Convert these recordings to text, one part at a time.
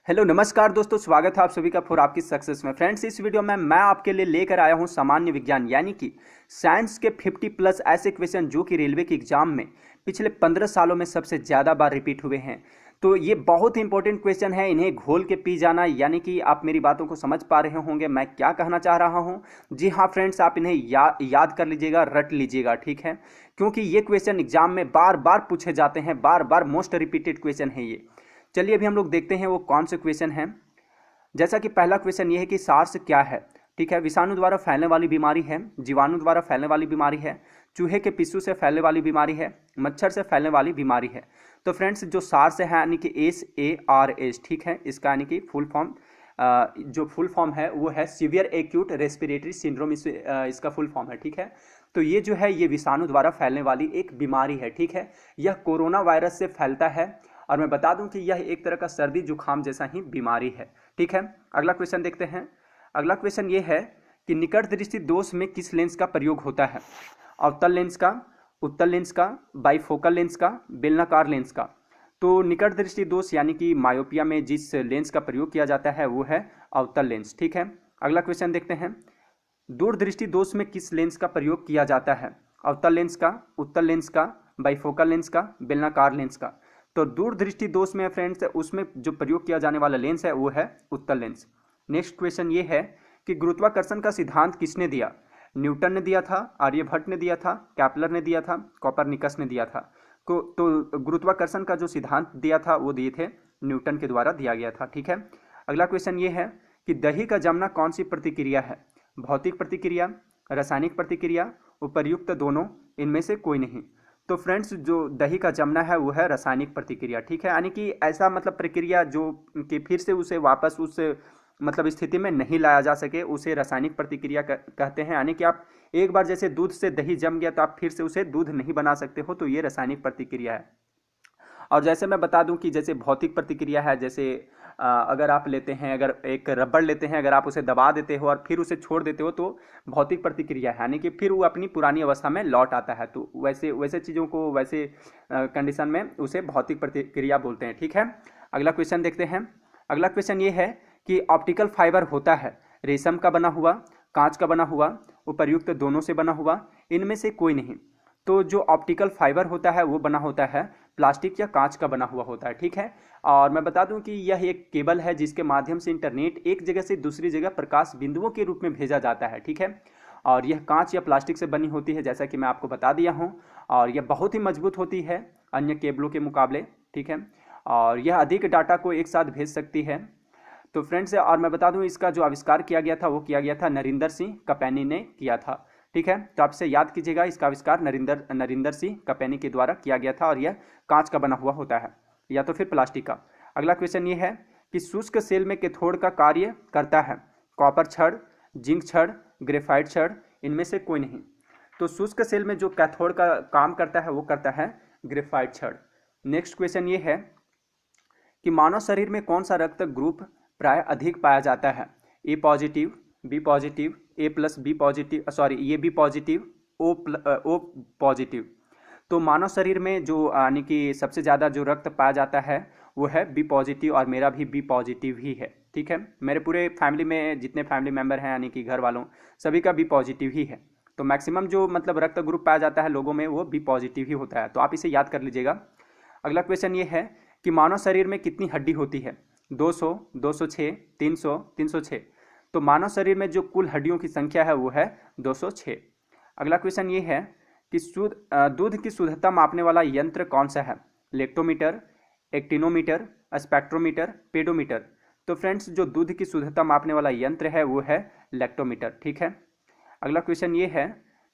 Hello नमस्कार दोस्तों, स्वागत है आप सभी का फॉर आपकी सक्सेस में। फ्रेंड्स, इस वीडियो में मैं आपके लिए लेकर आया हूं सामान्य विज्ञान यानी कि साइंस के 50 प्लस ऐसे क्वेश्चन जो कि रेलवे के एग्जाम में पिछले 15 सालों में सबसे ज़्यादा बार रिपीट हुए हैं। तो ये बहुत ही इंपॉर्टेंट क्वेश्चन है, इन्हें घोल के पी जाना। यानी कि आप मेरी बातों को समझ पा रहे होंगे मैं क्या कहना चाह रहा हूँ। जी हाँ फ्रेंड्स, आप इन्हें याद कर लीजिएगा, रट लीजिएगा, ठीक है, क्योंकि ये क्वेश्चन एग्जाम में बार बार पूछे जाते हैं, बार बार मोस्ट रिपीटेड क्वेश्चन है ये। चलिए अभी हम लोग देखते हैं वो कौन से क्वेश्चन हैं। जैसा कि पहला क्वेश्चन ये है कि सार्स क्या है। ठीक है, विषाणु द्वारा फैलने वाली बीमारी है, जीवाणु द्वारा फैलने वाली बीमारी है, चूहे के पिस्सू से फैलने वाली बीमारी है, मच्छर से फैलने वाली बीमारी है। तो फ्रेंड्स, जो सार्स है यानी कि SARS, ठीक है, इसका यानी कि फुल फॉर्म जो फुल फॉर्म है वो है सीवियर एक्यूट रेस्पिरेटरी सिंड्रोम, इसका फुल फॉर्म है। ठीक है, तो ये जो है ये विषाणु द्वारा फैलने वाली एक बीमारी है। ठीक है, यह कोरोना वायरस से फैलता है और मैं बता दूं कि यह एक तरह का सर्दी जुकाम जैसा ही बीमारी है। ठीक है, अगला क्वेश्चन देखते हैं। अगला क्वेश्चन ये है कि निकट दृष्टि दोष में किस लेंस का प्रयोग होता है। अवतल लेंस का, उत्तल लेंस का, बाइफोकल लेंस का, बेलनाकार लेंस का। तो निकट दृष्टि दोष यानी कि मायोपिया में जिस लेंस का प्रयोग किया जाता है वो है अवतल लेंस। ठीक है, अगला क्वेश्चन देखते हैं। दूरदृष्टि दोष में किस लेंस का प्रयोग किया जाता है। अवतल लेंस का, उत्तल लेंस का, बाइफोकल लेंस का, बेलनाकार लेंस का। तो दूरदृष्टि दोष में फ्रेंड्स उसमें जो प्रयोग किया जाने वाला लेंस है वो है उत्तल लेंस। नेक्स्ट क्वेश्चन ये है कि गुरुत्वाकर्षण का सिद्धांत किसने दिया। न्यूटन ने दिया था, आर्यभट्ट ने दिया था, कैपलर ने दिया था, कोपरनिकस ने दिया था। तो गुरुत्वाकर्षण का जो सिद्धांत दिया था वो दिए थे न्यूटन के द्वारा दिया गया था। ठीक है, अगला क्वेश्चन ये है कि दही का जमना कौन सी प्रतिक्रिया है। भौतिक प्रतिक्रिया, रासायनिक प्रतिक्रिया, उपर्युक्त दोनों, इनमें से कोई नहीं। तो फ्रेंड्स, जो दही का जमना है वो है रासायनिक प्रतिक्रिया। ठीक है, यानी कि ऐसा मतलब प्रक्रिया जो कि फिर से उसे वापस उस मतलब स्थिति में नहीं लाया जा सके, उसे रासायनिक प्रतिक्रिया कहते हैं। यानी कि आप एक बार जैसे दूध से दही जम गया तो आप फिर से उसे दूध नहीं बना सकते हो, तो ये रासायनिक प्रतिक्रिया है। और जैसे मैं बता दूं कि जैसे भौतिक प्रतिक्रिया है, जैसे अगर आप लेते हैं, अगर एक रबड़ लेते हैं, अगर आप उसे दबा देते हो और फिर उसे छोड़ देते हो तो भौतिक प्रतिक्रिया है, यानी कि फिर वो अपनी पुरानी अवस्था में लौट आता है। तो वैसे वैसे चीज़ों को वैसे कंडीशन में उसे भौतिक प्रतिक्रिया बोलते हैं। ठीक है, अगला क्वेश्चन देखते हैं। अगला क्वेश्चन ये है कि ऑप्टिकल फाइबर होता है रेशम का बना हुआ, कांच का बना हुआ, उपर्युक्त दोनों से बना हुआ, इनमें से कोई नहीं। तो जो ऑप्टिकल फाइबर होता है वो बना होता है प्लास्टिक या कांच का बना हुआ होता है। ठीक है, और मैं बता दूं कि यह एक केबल है जिसके माध्यम से इंटरनेट एक जगह से दूसरी जगह प्रकाश बिंदुओं के रूप में भेजा जाता है। ठीक है, और यह कांच या प्लास्टिक से बनी होती है, जैसा कि मैं आपको बता दिया हूं, और यह बहुत ही मजबूत होती है अन्य केबलों के मुकाबले। ठीक है, और यह अधिक डाटा को एक साथ भेज सकती है। तो फ्रेंड्स, और मैं बता दूं इसका जो आविष्कार किया गया था वो किया गया था नरिंदर सिंह कपैनी ने किया था। ठीक है, तो आपसे याद कीजिएगा, इसका आविष्कार नरिंदर सिंह कपैनी के द्वारा किया गया था और यह कांच का बना हुआ होता है या तो फिर प्लास्टिक का। अगला क्वेश्चन ये है कि शुष्क सेल में कैथोड का कार्य करता है कॉपर छड़, जिंक छड़, ग्रेफाइट छड़, इनमें से कोई नहीं। तो शुष्क सेल में जो कैथोड का काम करता है वो करता है ग्रेफाइट छड़। नेक्स्ट क्वेश्चन ये है कि मानव शरीर में कौन सा रक्त ग्रुप प्राय अधिक पाया जाता है। ए पॉजिटिव, बी पॉजिटिव, ए प्लस बी पॉजिटिव, सॉरी ये बी पॉजिटिव, ओ पॉजिटिव। तो मानव शरीर में जो यानी कि सबसे ज़्यादा जो रक्त पाया जाता है वो है बी पॉजिटिव, और मेरा भी बी पॉजिटिव ही है। ठीक है, मेरे पूरे फैमिली में जितने फैमिली मेम्बर हैं यानी कि घर वालों सभी का बी पॉजिटिव ही है। तो मैक्सिमम जो मतलब रक्त ग्रुप पाया जाता है लोगों में वो बी पॉजिटिव ही होता है, तो आप इसे याद कर लीजिएगा। अगला क्वेश्चन ये है कि मानव शरीर में कितनी हड्डी होती है। 200, 206, 300, 306। तो मानव शरीर में जो कुल हड्डियों की संख्या है वो है 206। अगला क्वेश्चन ये है कि दूध की शुद्धता मापने वाला यंत्र कौन सा है। Lactometer, actinometer, spectrometer, pedometer. तो फ्रेंड्स, जो दूध की शुद्धता मापने वाला यंत्र है वो है लेक्टोमीटर। ठीक है, अगला क्वेश्चन ये है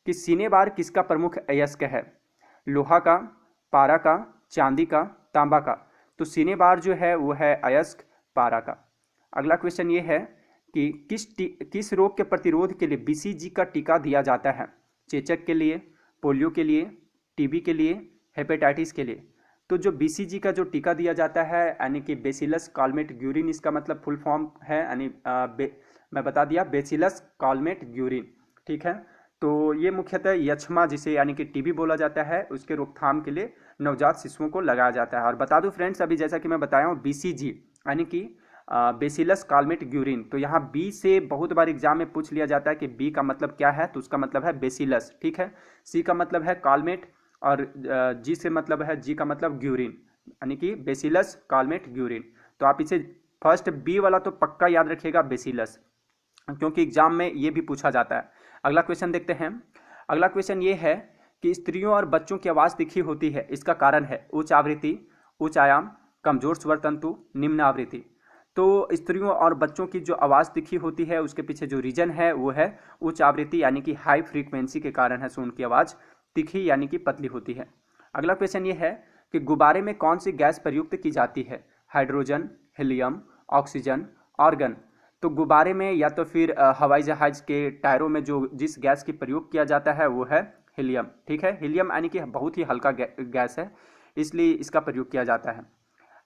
कि सीने बार किसका प्रमुख अयस्क है। लोहा का, पारा का, चांदी का, तांबा का। तो सीने बार जो है वो है अयस्क पारा का। अगला क्वेश्चन ये है कि किस रोग के प्रतिरोध के लिए BCG का टीका दिया जाता है। चेचक के लिए, पोलियो के लिए, टीबी के लिए, हेपेटाइटिस के लिए। तो जो BCG का जो टीका दिया जाता है यानी कि बेसिलस कॉलमेट ग्यूरिन, इसका मतलब फुल फॉर्म है, यानी मैं बता दिया बेसिलस कॉलमेट ग्यूरिन। ठीक है, तो ये मुख्यतः यक्ष्मा जिसे यानी कि टीबी बोला जाता है उसके रोकथाम के लिए नवजात शिशुओं को लगाया जाता है। और बता दूं फ्रेंड्स, अभी जैसा कि मैं बताया हूँ BCG यानी कि बेसिलस कालमेट ग्यूरिन। तो यहाँ बी से बहुत बार एग्जाम में पूछ लिया जाता है कि बी का मतलब क्या है, तो उसका मतलब है बेसिलस, ठीक है। सी का मतलब है कालमेट, और जी से मतलब है, जी का मतलब ग्यूरिन, यानी कि बेसिलस कालमेट ग्यूरिन। तो आप इसे फर्स्ट बी वाला तो पक्का याद रखिएगा, बेसिलस, क्योंकि एग्जाम में ये भी पूछा जाता है। अगला क्वेश्चन देखते हैं। अगला क्वेश्चन ये है कि स्त्रियों और बच्चों की आवाज़ तीखी होती है, इसका कारण है उच्च आवृत्ति, उच्च आयाम, कमजोर स्वर तंतु, निम्न आवृत्ति। तो स्त्रियों और बच्चों की जो आवाज़ तीखी होती है उसके पीछे जो रीजन है वो है उच्च आवृत्ति, यानी कि हाई फ्रीक्वेंसी के कारण है, सो उनकी आवाज़ तीखी यानी कि पतली होती है। अगला क्वेश्चन ये है कि गुब्बारे में कौन सी गैस प्रयुक्त की जाती है, हाइड्रोजन, हीलियम, ऑक्सीजन, आर्गन। तो गुब्बारे में या तो फिर हवाई जहाज के टायरों में जो जिस गैस की प्रयोग किया जाता है वो है हीलियम, ठीक है। हीलियम यानी कि बहुत ही हल्का गैस है, इसलिए इसका प्रयोग किया जाता है।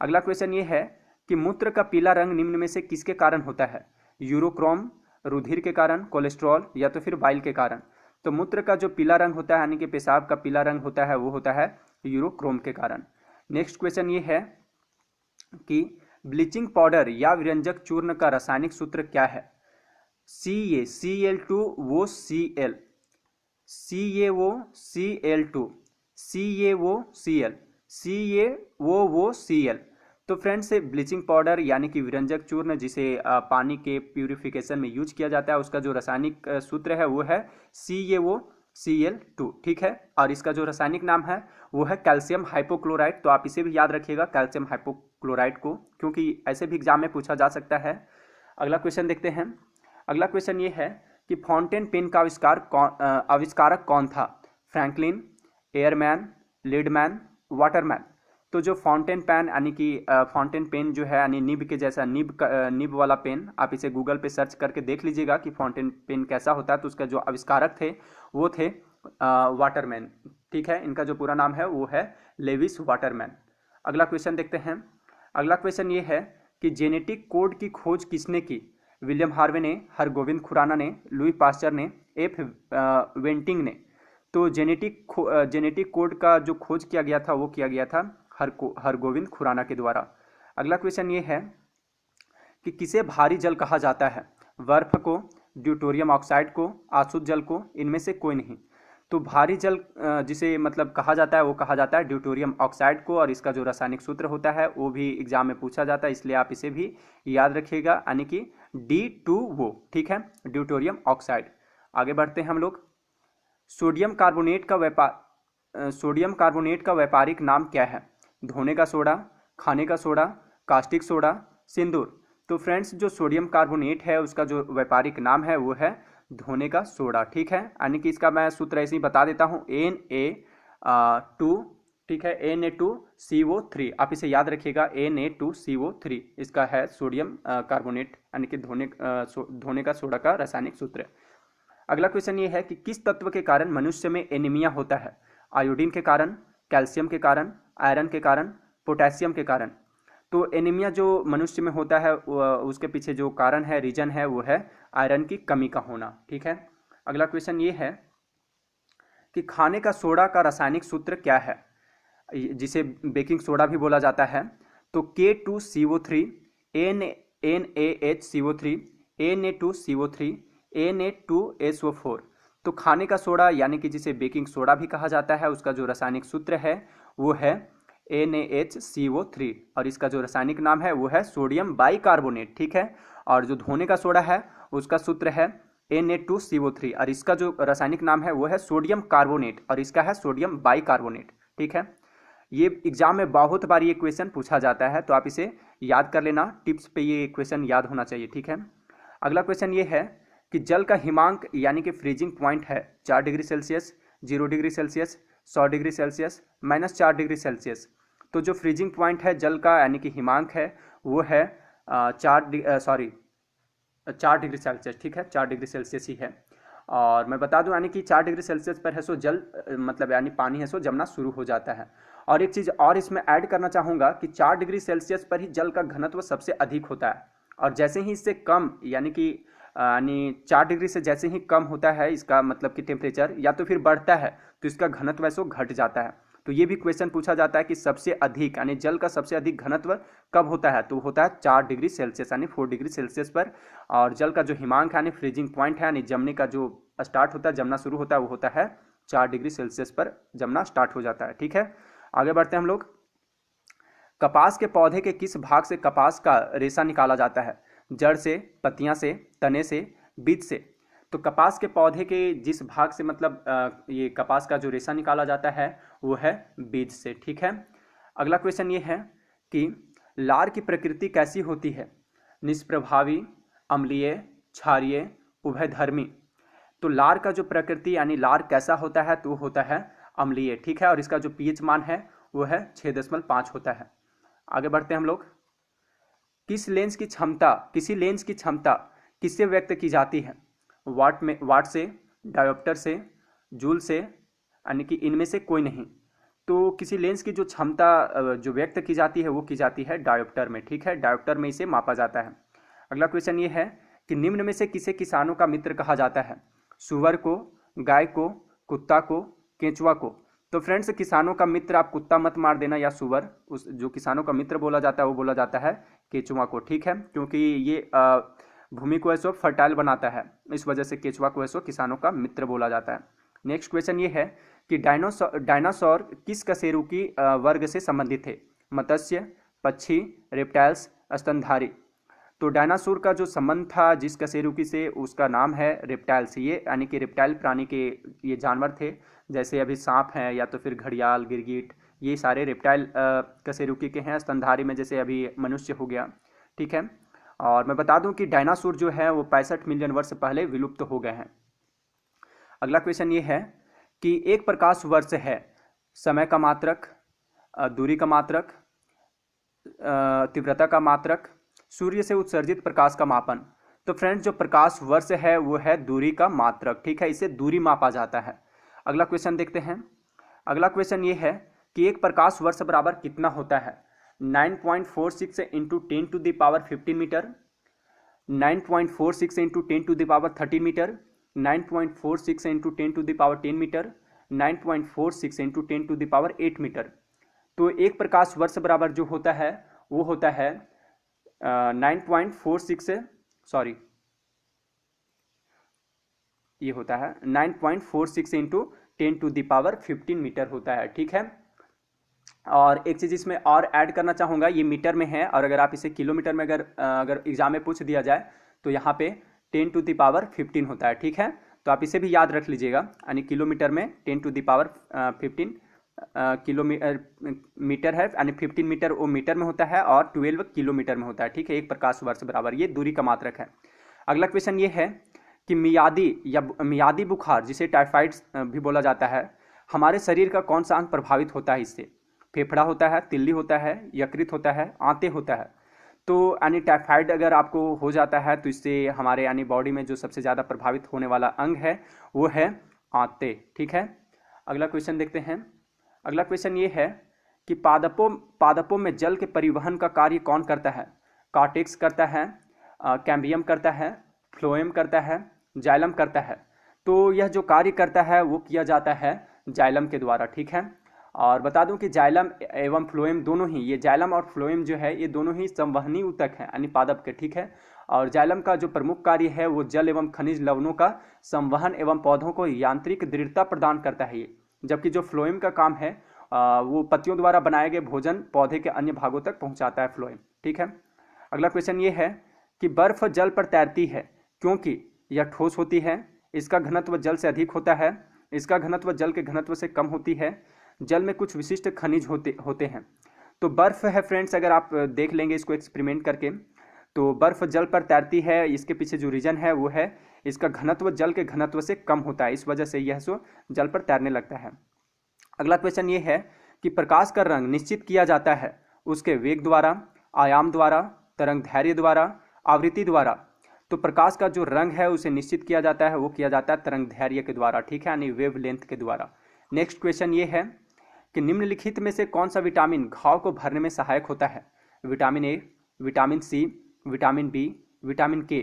अगला क्वेश्चन ये है कि मूत्र का पीला रंग निम्न में से किसके कारण होता है, यूरोक्रोम, रुधिर के कारण, कोलेस्ट्रॉल, या तो फिर बाइल के कारण। तो मूत्र का जो पीला रंग होता है यानी कि पेशाब का पीला रंग होता है वो होता है यूरोक्रोम के कारण। नेक्स्ट क्वेश्चन ये है कि ब्लीचिंग पाउडर या व्यंजक चूर्ण का रासायनिक सूत्र क्या है, Cl2 वो Cl, वो Cl2, वो Cl, वो Cl। तो फ्रेंड्स ब्लीचिंग पाउडर यानी कि व्यंजक चूर्ण जिसे पानी के प्यूरिफिकेशन में यूज किया जाता है, उसका जो रासायनिक सूत्र है वो है CaCl2, ठीक है। और इसका जो रासायनिक नाम है वो है कैल्शियम हाइपोक्लोराइड। तो आप इसे भी याद रखिएगा, कैल्शियम हाइपोक्लोराइड को, क्योंकि ऐसे भी एग्जाम में पूछा जा सकता है। अगला क्वेश्चन देखते हैं। अगला क्वेश्चन ये है कि फाउंटेन पेन का आविष्कारक कौन था, फ्रैंकलिन, एयरमैन, लीडमैन, वाटरमैन। तो जो फाउंटेन पेन यानी कि फाउंटेन पेन जो है यानी निब के जैसा, निब वाला पेन, आप इसे गूगल पे सर्च करके देख लीजिएगा कि फाउंटेन पेन कैसा होता है। तो उसका जो आविष्कारक थे वो थे वाटरमैन, ठीक है। इनका जो पूरा नाम है वो है लेविस वाटरमैन। अगला क्वेश्चन देखते हैं। अगला क्वेश्चन ये है कि जेनेटिक कोड की खोज किसने की, विलियम हार्वे ने, हरगोविंद खुराना ने, लुई पास्चर ने, एफ वेंटिंग ने। तो जेनेटिक कोड का जो खोज किया गया था वो किया गया था हरगोविंद खुराना के द्वारा। अगला क्वेश्चन ये है कि किसे भारी जल कहा जाता है, बर्फ को, ड्यूटोरियम ऑक्साइड को, आसुत जल को, इनमें से कोई नहीं। तो भारी जल जिसे मतलब कहा जाता है वो कहा जाता है ड्यूटोरियम ऑक्साइड को, और इसका जो रासायनिक सूत्र होता है वो भी एग्जाम में पूछा जाता है, इसलिए आप इसे भी याद रखिएगा, यानी कि D2O, ठीक है, ड्यूटोरियम ऑक्साइड। आगे बढ़ते हैं हम लोग। सोडियम कार्बोनेट का व्यापारिक नाम क्या है, धोने का सोडा, खाने का सोडा, कास्टिक सोडा, सिंदूर। तो फ्रेंड्स जो सोडियम कार्बोनेट है उसका जो व्यापारिक नाम है वो है धोने का सोडा, ठीक है। यानी कि इसका मैं सूत्र ऐसे ही बता देता हूँ, Na2, ठीक है, Na2CO3, आप इसे याद रखिएगा, Na2CO3 इसका है सोडियम कार्बोनेट यानी कि धोने का सोडा का रासायनिक सूत्र। अगला क्वेश्चन ये है कि किस तत्व के कारण मनुष्य में एनीमिया होता है, आयोडीन के कारण, कैल्शियम के कारण, आयरन के कारण, पोटेशियम के कारण। तो एनीमिया जो मनुष्य में होता है उसके पीछे जो कारण है, रीजन है, वो है आयरन की कमी का होना, ठीक है। अगला क्वेश्चन ये है कि खाने का सोडा का रासायनिक सूत्र क्या है, जिसे बेकिंग सोडा भी बोला जाता है। तो K2CO3, NaHCO3, Na2CO3, Na2SO4। तो खाने का सोडा यानी कि जिसे बेकिंग सोडा भी कहा जाता है उसका जो रासायनिक सूत्र है वो है NaHCO3, और इसका जो रासायनिक नाम है वो है सोडियम बाइकार्बोनेट, ठीक है। और जो धोने का सोडा है उसका सूत्र है Na2CO3, और इसका जो रासायनिक नाम है वो है सोडियम कार्बोनेट, और इसका है सोडियम बाइकार्बोनेट, ठीक है। ये एग्जाम में बहुत बार ये क्वेश्चन पूछा जाता है, तो आप इसे याद कर लेना, टिप्स पे ये क्वेश्चन याद होना चाहिए, ठीक है। अगला क्वेश्चन ये है कि जल का हिमांक यानी कि फ्रीजिंग पॉइंट है 4 degree Celsius, 0 degree Celsius, 100 degree Celsius, -4 degree Celsius. तो जो फ्रीजिंग पॉइंट है जल का यानी कि हिमांक है वो है 4 डिग्री सेल्सियस, ठीक है, 4 डिग्री सेल्सियस ही है। और मैं बता दूं यानी कि 4 डिग्री सेल्सियस पर है सो जल मतलब यानी पानी है सो जमना शुरू हो जाता है। और एक चीज़ और इसमें ऐड करना चाहूँगा कि 4 डिग्री सेल्सियस पर ही जल का घनत्व सबसे अधिक होता है, और जैसे ही इससे कम यानी कि 4 डिग्री से जैसे ही कम होता है इसका मतलब कि टेम्परेचर या तो फिर बढ़ता है तो इसका घनत्व ऐसो घट जाता है। तो ये भी क्वेश्चन पूछा जाता है कि सबसे अधिक यानी जल का सबसे अधिक घनत्व कब होता है, तो होता है 4 डिग्री सेल्सियस यानी 4 डिग्री सेल्सियस पर। और जल का जो हिमांक है यानी फ्रीजिंग पॉइंट है यानी जमने का जो स्टार्ट होता है, जमना शुरू होता है, वो होता है 4 डिग्री सेल्सियस पर जमना स्टार्ट हो जाता है। ठीक है, आगे बढ़ते हैं हम लोग। कपास के पौधे के किस भाग से कपास का रेशा निकाला जाता है? जड़ से, पत्तियां से, तने से, बीज से। तो कपास के पौधे के जिस भाग से मतलब ये कपास का जो रेशा निकाला जाता है वो है बीज से। ठीक है, अगला क्वेश्चन ये है कि लार की प्रकृति कैसी होती है? निष्प्रभावी, अम्लीय, क्षारीय, उभयधर्मी। तो लार का जो प्रकृति यानी लार कैसा होता है, तो होता है अम्लीय। ठीक है, और इसका जो पीएच मान है वो है 6.5 होता है। आगे बढ़ते हैं हम लोग। किसी लेंस की क्षमता किससे व्यक्त की जाती है? वाट से, डायोप्टर से, जूल से, यानी कि इनमें से कोई नहीं। तो किसी लेंस की जो क्षमता जो व्यक्त की जाती है वो की जाती है डायोप्टर में। ठीक है, डायोप्टर में इसे मापा जाता है। अगला क्वेश्चन ये है कि निम्न में से किसे किसानों का मित्र कहा जाता है? सूअर को, गाय को, कुत्ता को, केंचुआ को। तो फ्रेंड्स, किसानों का मित्र आप कुत्ता मत मार देना या सूअर, उस जो किसानों का मित्र बोला जाता है वो बोला जाता है केंचुआ को। ठीक है, क्योंकि ये भूमि को ऐसो फर्टाइल बनाता है, इस वजह से केंचुआ को ऐसो किसानों का मित्र बोला जाता है। नेक्स्ट क्वेश्चन ये है कि डायनासोर किस कशेरुकी वर्ग से संबंधित थे? मत्स्य, पक्षी, रेप्टाइल्स, स्तनधारी। तो डायनासोर का जो संबंध था जिस कशेरुकी से, उसका नाम है रेप्टाइल्स। ये यानी कि रेप्टाइल प्राणी के ये जानवर थे, जैसे अभी सांप हैं या तो फिर घड़ियाल, गिरगिट, ये सारे रेप्टाइल कशेरुकी के हैं। स्तनधारी में जैसे अभी मनुष्य हो गया। ठीक है, और मैं बता दूं कि डायनासोर जो है वो 65 मिलियन वर्ष पहले विलुप्त हो गए हैं। अगला क्वेश्चन ये है कि एक प्रकाश वर्ष है समय का मात्रक, दूरी का मात्रक, तीव्रता का मात्रक, सूर्य से उत्सर्जित प्रकाश का मापन। तो फ्रेंड्स, जो प्रकाश वर्ष है वो है दूरी का मात्रक। ठीक है, इसे दूरी मापा जाता है। अगला क्वेश्चन देखते हैं। अगला क्वेश्चन ये है कि एक प्रकाश वर्ष बराबर कितना होता है? 9.46 into 10⁻15 metre, 9.46 into 10⁻13 metre, 9.46 into 10⁻10 metre, 9.46 into 10⁸ metre. तो एक प्रकाश वर्ष बराबर जो होता है वो होता है 9.46 सॉरी ये होता है 9.46 इंटू 10⁻15 मीटर होता है। ठीक है, और एक चीज़ इसमें और ऐड करना चाहूँगा, ये मीटर में है, और अगर आप इसे किलोमीटर में अगर एग्जाम में पूछ दिया जाए तो यहाँ पे 10⁻15 होता है। ठीक है, तो आप इसे भी याद रख लीजिएगा, यानी किलोमीटर में 10⁻15 मीटर है, यानी 15 मीटर वो मीटर में होता है और 12 किलोमीटर में होता है। ठीक है, एक प्रकाश वर्ष बराबर ये दूरी का मात्रक है। अगला क्वेश्चन ये है कि मियादी बुखार, जिसे टाइफाइड भी बोला जाता है, हमारे शरीर का कौन सा अंग प्रभावित होता है इससे? फेफड़ा होता है, तिल्ली होता है, यकृत होता है, आंतें होता है। तो यानी टाइफाइड अगर आपको हो जाता है तो इससे हमारे यानी बॉडी में जो सबसे ज़्यादा प्रभावित होने वाला अंग है वो है आंतें। ठीक है, अगला क्वेश्चन देखते हैं। अगला क्वेश्चन ये है कि पादपों में जल के परिवहन का कार्य कौन करता है? कॉर्टेक्स करता है, कैम्बियम करता है, फ्लोएम करता है, जाइलम करता है। तो यह जो कार्य करता है वो किया जाता है जाइलम के द्वारा। ठीक है, और बता दूं कि जाइलम एवं फ्लोएम दोनों ही, ये जाइलम और फ्लोएम जो है ये दोनों ही संवहनी ऊतक हैं यानी पादप के। ठीक है, और जाइलम का जो प्रमुख कार्य है वो जल एवं खनिज लवणों का संवहन एवं पौधों को यांत्रिक दृढ़ता प्रदान करता है ये, जबकि जो फ्लोएम का काम है वो पत्तियों द्वारा बनाए गए भोजन पौधे के अन्य भागों तक पहुंचाता है फ्लोएम। ठीक है, अगला क्वेश्चन ये है कि बर्फ जल पर तैरती है क्योंकि यह ठोस होती है, इसका घनत्व जल से अधिक होता है, इसका घनत्व जल के घनत्व से कम होती है, जल में कुछ विशिष्ट खनिज होते हैं। तो बर्फ है फ्रेंड्स, अगर आप देख लेंगे इसको एक्सपेरिमेंट करके, तो बर्फ जल पर तैरती है, इसके पीछे जो रीजन है वो है इसका घनत्व जल के घनत्व से कम होता है, इस वजह से यह सो जल पर तैरने लगता है। अगला क्वेश्चन ये है कि प्रकाश का रंग निश्चित किया जाता है उसके वेग द्वारा, आयाम द्वारा, तरंग दैर्घ्य द्वारा, आवृत्ति द्वारा। तो प्रकाश का जो रंग है उसे निश्चित किया जाता है, वो किया जाता है तरंग दैर्घ्य के द्वारा। ठीक है, यानी वेव लेंथ के द्वारा। नेक्स्ट क्वेश्चन ये है कि निम्नलिखित में से कौन सा विटामिन घाव को भरने में सहायक होता है? Vitamin A, vitamin C, vitamin B, vitamin K.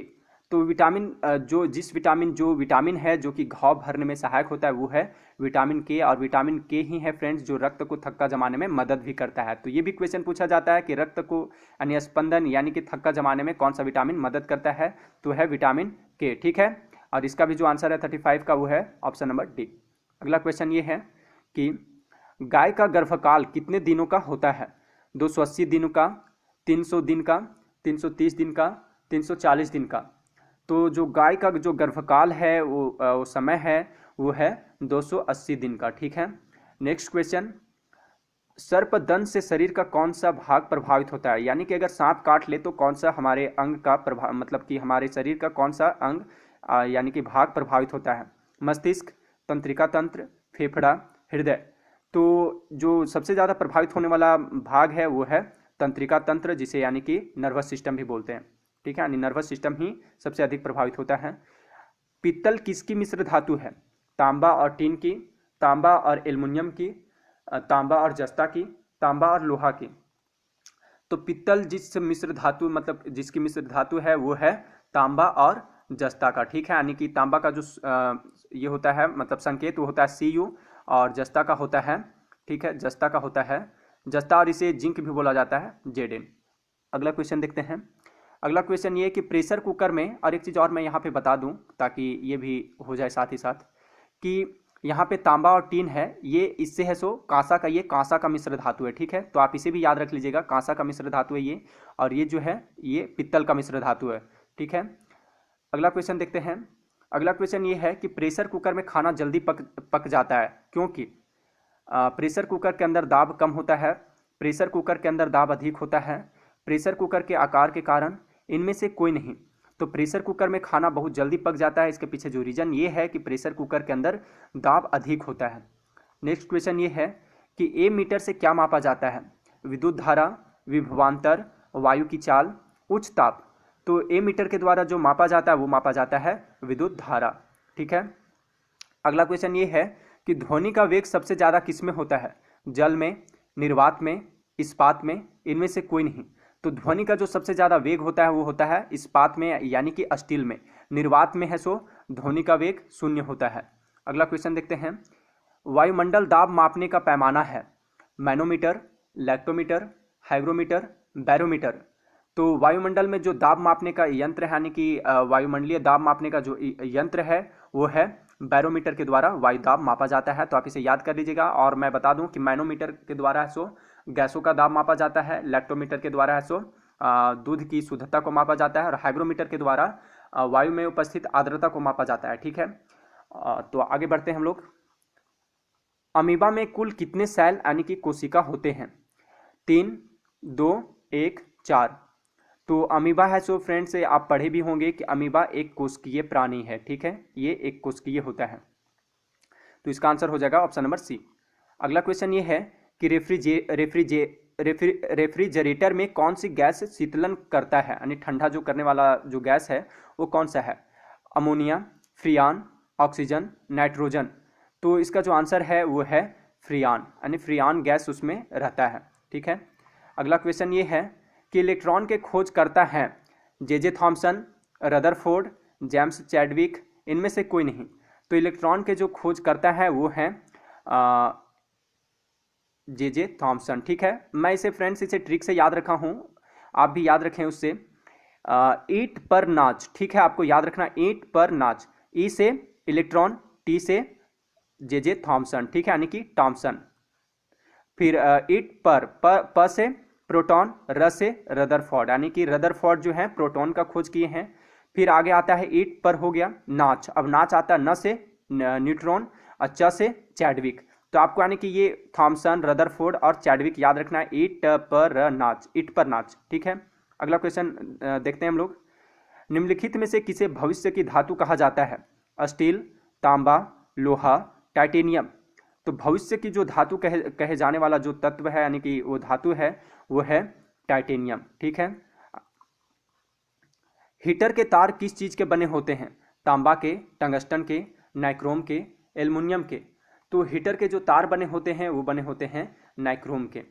तो विटामिन जो विटामिन है जो कि घाव भरने में सहायक होता है वो है विटामिन के, और विटामिन के ही है फ्रेंड्स जो रक्त को थक्का जमाने में मदद भी करता है। तो ये भी क्वेश्चन पूछा जाता है कि रक्त को यानी स्पंदन यानी कि थक्का जमाने में कौन सा विटामिन मदद करता है, तो है विटामिन के। ठीक है, और इसका भी जो आंसर है 35 का वो है ऑप्शन नंबर डी। अगला क्वेश्चन ये है कि गाय का गर्भकाल कितने दिनों का होता है? 280 दिनों का, 300 दिन का, 330 दिन का, 340 दिन का। तो जो गाय का जो गर्भकाल है वो समय है वो है 280 दिन का। ठीक है, नेक्स्ट क्वेश्चन, सर्पदंश से शरीर का कौन सा भाग प्रभावित होता है? यानी कि अगर सांप काट ले तो कौन सा हमारे अंग का प्रभाव, मतलब कि हमारे शरीर का कौन सा अंग यानी कि भाग प्रभावित होता है? मस्तिष्क, तंत्रिका तंत्र, फेफड़ा, हृदय। तो जो सबसे ज़्यादा प्रभावित होने वाला भाग है वो है तंत्रिका तंत्र, जिसे यानी कि नर्वस सिस्टम भी बोलते हैं। ठीक है, यानी नर्वस सिस्टम ही सबसे अधिक प्रभावित होता है। पीतल किसकी मिश्र धातु है? तांबा और टीन की, तांबा और एल्युमिनियम की, तांबा और जस्ता की, तांबा और लोहा की। तो पीतल जिस मिश्र धातु मतलब जिसकी मिश्र धातु है वो है तांबा और जस्ता का। ठीक है, यानी कि तांबा का जो ये होता है मतलब संकेत वो होता है Cu, और जस्ता का होता है, ठीक है, जस्ता का होता है जस्ता, और इसे जिंक भी बोला जाता है Zn। अगला क्वेश्चन देखते हैं। अगला क्वेश्चन ये है कि प्रेशर कुकर में, और एक चीज़ और मैं यहाँ पे बता दूँ ताकि ये भी हो जाए साथ ही साथ, कि यहाँ पे तांबा और टीन है, ये इससे है सो कांसा का, ये कांसा का मिश्र धातु है। ठीक है, तो आप इसे भी याद रख लीजिएगा, कांसा का मिश्र धातु है ये, और ये जो है ये पित्तल का मिश्र धातु है। ठीक है, अगला क्वेश्चन देखते हैं। अगला क्वेश्चन ये है कि प्रेशर कुकर में खाना जल्दी पक जाता है क्योंकि प्रेशर कुकर के अंदर दाब कम होता है, प्रेशर कुकर के अंदर दाब अधिक होता है, प्रेशर कुकर के आकार के कारण, इनमें से कोई नहीं। तो प्रेशर कुकर में खाना बहुत जल्दी पक जाता है, इसके पीछे जो रीजन ये है कि प्रेशर कुकर के अंदर दाब अधिक होता है। नेक्स्ट क्वेश्चन ये है कि ए मीटर से क्या मापा जाता है? विद्युत धारा, विभवांतर, वायु की चाल, उच्च ताप। तो ए मीटर के द्वारा जो मापा जाता है वो मापा जाता है विद्युत धारा। ठीक है, अगला क्वेश्चन ये है कि ध्वनि का वेग सबसे ज़्यादा किस में होता है? जल में, निर्वात में, इस्पात में, इनमें से कोई नहीं। तो ध्वनि का जो सबसे ज़्यादा वेग होता है वो होता है इस्पात में यानी कि स्टील में। निर्वात में है सो ध्वनि का वेग 0 होता है। अगला क्वेश्चन देखते हैं। वायुमंडल दाब मापने का पैमाना है मैनोमीटर, लैक्टोमीटर, हाइग्रोमीटर, बैरोमीटर। तो वायुमंडल में जो दाब मापने का यंत्र है यानी कि वायुमंडलीय दाब मापने का जो यंत्र है वो है बैरोमीटर के द्वारा वायु दाब मापा जाता है। तो आप इसे याद कर लीजिएगा। और मैं बता दूं कि मैनोमीटर के द्वारा है सो गैसों का दाब मापा जाता है, लैक्टोमीटर के द्वारा है सो दूध की शुद्धता को मापा जाता है, और हाइग्रोमीटर के द्वारा वायु में उपस्थित आर्द्रता को मापा जाता है। ठीक है, तो आगे बढ़ते हैं हम लोग। अमीबा में कुल कितने सेल यानी कि कोशिका होते हैं? 3, 2, 1, 4। तो अमीबा है सो फ्रेंड्स आप पढ़े भी होंगे कि अमीबा एक कोशिकीय प्राणी है। ठीक है, ये एक कोशिकीय होता है। तो इसका आंसर हो जाएगा ऑप्शन नंबर सी। अगला क्वेश्चन ये है कि रेफ्रिजरेटर में कौन सी गैस शीतलन करता है यानी ठंडा जो करने वाला जो गैस है वो कौन सा है? Ammonia, फ्रियान, oxygen, nitrogen. तो इसका जो आंसर है वो है फ्रियान, यानी फ्रियान गैस उसमें रहता है। ठीक है, अगला क्वेश्चन ये है कि इलेक्ट्रॉन के खोज करता है J Thomson, Rutherford, James Chadwick, इनमें से कोई नहीं। तो इलेक्ट्रॉन के जो खोज करता है वो है जे थॉमसन। ठीक है, मैं इसे फ्रेंड्स इसे ट्रिक से याद रखा हूँ, आप भी याद रखें उससे। ईंट पर नाच। ठीक है, आपको याद रखना ईंट पर नाच। ई से इलेक्ट्रॉन, टी से जे थॉमसन। ठीक है, यानी कि टॉमसन। फिर ईंट पर प से प्रोटॉन, र से रदरफोर्ड, यानी कि रदरफोर्ड जो है प्रोटॉन का खोज किए हैं। फिर आगे आता है ईंट पर हो गया नाच। अब नाच आता है न से न्यूट्रॉन, च से चैडविक। तो आपको यानी कि ये थॉमसन, रदरफोर्ड और चैडविक याद रखना है। ईंट पर नाच, ईंट पर नाच। ठीक है, अगला क्वेश्चन देखते हैं हम लोग। निम्नलिखित में से किसे भविष्य की धातु कहा जाता है? स्टील, तांबा, लोहा, टाइटेनियम। तो भविष्य की जो धातु कहे जाने वाला जो तत्व है यानी कि वो धातु है वो है टाइटेनियम। ठीक है, हीटर के तार किस चीज के बने होते हैं? तांबा के, टंगस्टन के, नाइक्रोम के, एल्युमिनियम के। तो हीटर के जो तार बने होते हैं वो बने होते हैं नाइक्रोम के।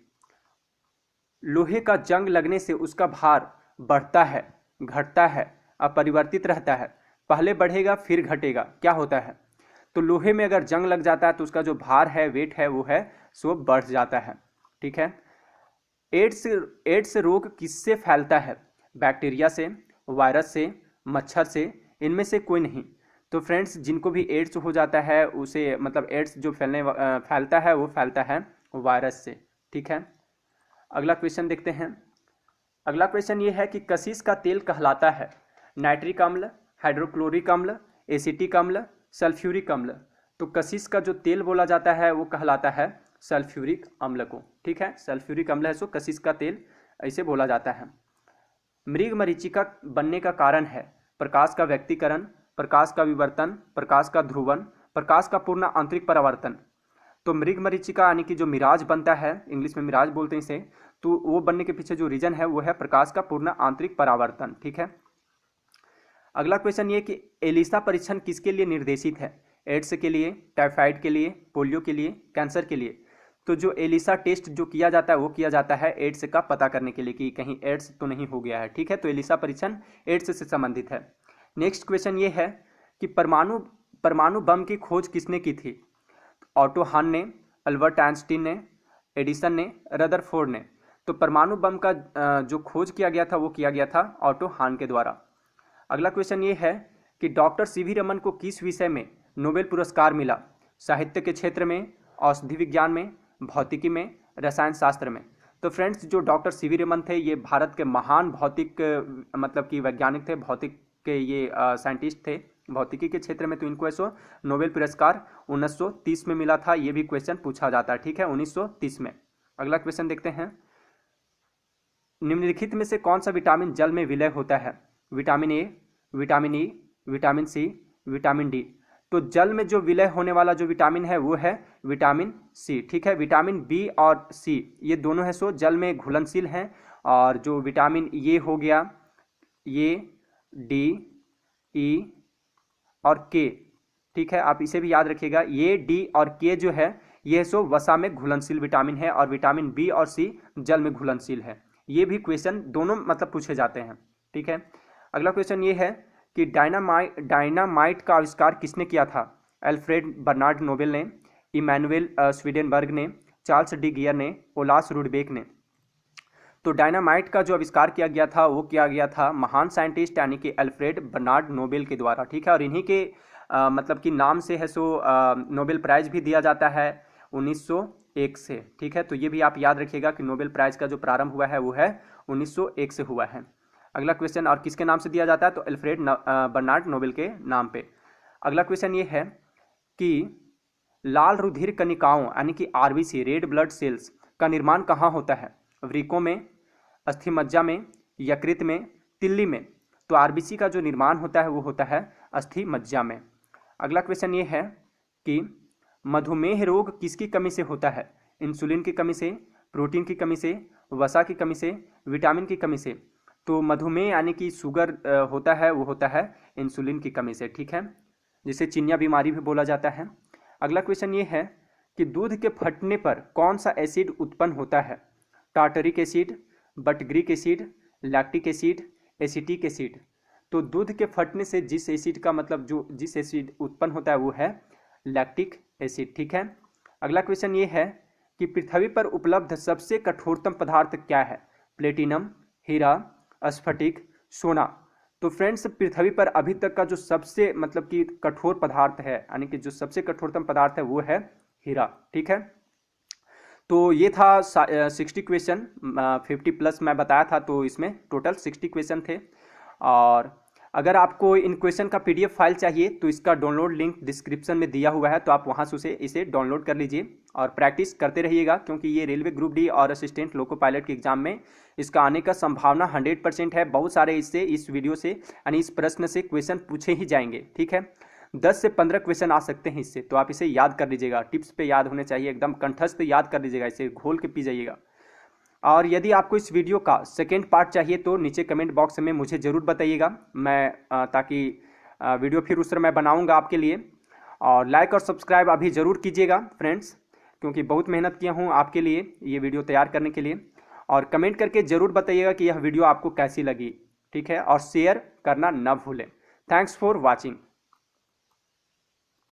लोहे का जंग लगने से उसका भार बढ़ता है, घटता है, अपरिवर्तित रहता है, पहले बढ़ेगा फिर घटेगा, क्या होता है? तो लोहे में अगर जंग लग जाता है तो उसका जो भार है, वेट है, वो है सो बढ़ जाता है। ठीक है। एड्स रोग किससे फैलता है? बैक्टीरिया से, वायरस से, मच्छर से, इनमें से कोई नहीं। तो फ्रेंड्स, जिनको भी एड्स हो जाता है उसे मतलब एड्स जो फैलता है वो फैलता है वायरस से। ठीक है। अगला क्वेश्चन देखते हैं। अगला क्वेश्चन ये है कि कशिश का तेल कहलाता है नाइट्रिक अम्ल, हाइड्रोक्लोरिक अम्ल, एसिटिक अम्ल, सल्फ्यूरिक अम्ल। तो कशिश का जो तेल बोला जाता है वो कहलाता है सल्फ्यूरिक अम्ल को। ठीक है, सल्फ्यूरिक अम्ल है सो कशिश का तेल ऐसे बोला जाता है। मृग मरीचिका बनने का कारण है प्रकाश का व्यक्तीकरण, प्रकाश का विवर्तन, प्रकाश का ध्रुवन, प्रकाश का पूर्ण आंतरिक परावर्तन। तो मृग मरीचिका यानी कि जो मिराज बनता है, इंग्लिश में मिराज बोलते हैं इसे, तो वो बनने के पीछे जो रीजन है वो है प्रकाश का पूर्ण आंतरिक परावर्तन। ठीक है। अगला क्वेश्चन ये कि एलिसा परीक्षण किसके लिए निर्देशित है? एड्स के लिए, टाइफाइड के लिए, पोलियो के लिए, कैंसर के लिए। तो जो एलिसा टेस्ट जो किया जाता है वो किया जाता है एड्स का पता करने के लिए कि कहीं एड्स तो नहीं हो गया है। ठीक है, तो एलिसा परीक्षण एड्स से संबंधित है। नेक्स्ट क्वेश्चन ये है कि परमाणु बम की खोज किसने की थी? ऑटो हान ने, अल्बर्ट आइंस्टीन ने, एडिसन ने, रदरफोर्ड ने। तो परमाणु बम का जो खोज किया गया था वो किया गया था ऑटो हान के द्वारा। अगला क्वेश्चन ये है कि डॉक्टर सीवी रमन को किस विषय में नोबेल पुरस्कार मिला? साहित्य के क्षेत्र में, औषधि विज्ञान में, भौतिकी में, रसायन शास्त्र में। तो फ्रेंड्स, जो डॉक्टर सीवी रमन थे ये भारत के महान भौतिक मतलब कि वैज्ञानिक थे, भौतिक के ये साइंटिस्ट थे भौतिकी के क्षेत्र में। तो इनको ऐसो नोबेल पुरस्कार 1930 में मिला था। ये भी क्वेश्चन पूछा जाता है। ठीक है, 1930 में। अगला क्वेश्चन देखते हैं। निम्नलिखित में से कौन सा विटामिन जल में विलय होता है? Vitamin A, vitamin E, vitamin C, vitamin D. तो जल में जो विलय होने वाला जो विटामिन है वो है विटामिन सी। ठीक है, विटामिन बी और सी ये दोनों है सो जल में घुलनशील हैं। और जो विटामिन ये हो गया, ये डी, ई और के, ठीक है, आप इसे भी याद रखिएगा। ये डी और के जो है ये सो वसा में घुलनशील विटामिन है और विटामिन बी और सी जल में घुलनशील है। ये भी क्वेश्चन दोनों मतलब पूछे जाते हैं। ठीक है। अगला क्वेश्चन ये है कि डायनामाइट का आविष्कार किसने किया था? अल्फ्रेड बर्नार्ड नोबेल ने, इमैनुएल स्वीडेनबर्ग ने, चार्ल्स डी गियर ने, ओलास रुडबेक ने। तो डायनामाइट का जो आविष्कार किया गया था वो किया गया था महान साइंटिस्ट यानी कि अल्फ्रेड बर्नार्ड नोबेल के द्वारा। ठीक है, और इन्हीं के मतलब कि नाम से है सो नोबेल प्राइज भी दिया जाता है 1901 से। ठीक है, तो ये भी आप याद रखिएगा कि नोबेल प्राइज का जो प्रारंभ हुआ है वो है 1901 से हुआ है। अगला क्वेश्चन, और किसके नाम से दिया जाता है? तो अल्फ्रेड बर्नार्ड नोबेल के नाम पे। अगला क्वेश्चन ये है कि लाल रुधिर कणिकाओं यानी कि आरबीसी, रेड ब्लड सेल्स का निर्माण कहाँ होता है? वृकों में, अस्थि मज्जा में, यकृत में, तिल्ली में। तो आरबीसी का जो निर्माण होता है वो होता है अस्थि मज्जा में। अगला क्वेश्चन ये है कि मधुमेह रोग किसकी कमी से होता है? इंसुलिन की कमी से, प्रोटीन की कमी से, वसा की कमी से, विटामिन की कमी से। तो मधुमेह यानी कि शुगर होता है वो होता है इंसुलिन की कमी से। ठीक है, जिसे चिनिया बीमारी भी बोला जाता है। अगला क्वेश्चन ये है कि दूध के फटने पर कौन सा एसिड उत्पन्न होता है? Tartaric acid, butyric acid, lactic acid, acetic acid. तो दूध के फटने से जिस एसिड का मतलब जो जिस एसिड उत्पन्न होता है वो है लैक्टिक एसिड। ठीक है। अगला क्वेश्चन ये है कि पृथ्वी पर उपलब्ध सबसे कठोरतम पदार्थ क्या है? प्लेटिनम, हीरा, स्फटिक, सोना। तो फ्रेंड्स, पृथ्वी पर अभी तक का जो सबसे मतलब कि कठोर पदार्थ है यानी कि जो सबसे कठोरतम पदार्थ है वो है हीरा। ठीक है, तो ये था 60 क्वेश्चन, 50 प्लस मैं बताया था, तो इसमें टोटल 60 क्वेश्चन थे। और अगर आपको इन क्वेश्चन का पीडीएफ फाइल चाहिए तो इसका डाउनलोड लिंक डिस्क्रिप्शन में दिया हुआ है, तो आप वहां से इसे डाउनलोड कर लीजिए और प्रैक्टिस करते रहिएगा, क्योंकि ये रेलवे ग्रुप डी और असिस्टेंट लोको पायलट के एग्जाम में इसका आने का संभावना 100% है। बहुत सारे इससे इस वीडियो से यानी इस प्रश्न से क्वेश्चन पूछे ही जाएंगे। ठीक है, 10 से 15 क्वेश्चन आ सकते हैं इससे, तो आप इसे याद कर लीजिएगा। टिप्स पे याद होने चाहिए, एकदम कंठस्थ याद कर लीजिएगा, इसे घोल के पी जाइएगा। और यदि आपको इस वीडियो का सेकेंड पार्ट चाहिए तो नीचे कमेंट बॉक्स में मुझे ज़रूर बताइएगा, मैं ताकि वीडियो फिर उस तरह मैं बनाऊंगा आपके लिए। और लाइक और सब्सक्राइब अभी ज़रूर कीजिएगा फ्रेंड्स, क्योंकि बहुत मेहनत किया हूँ आपके लिए ये वीडियो तैयार करने के लिए। और कमेंट करके ज़रूर बताइएगा कि यह वीडियो आपको कैसी लगी। ठीक है, और शेयर करना न भूलें। Thanks for watching.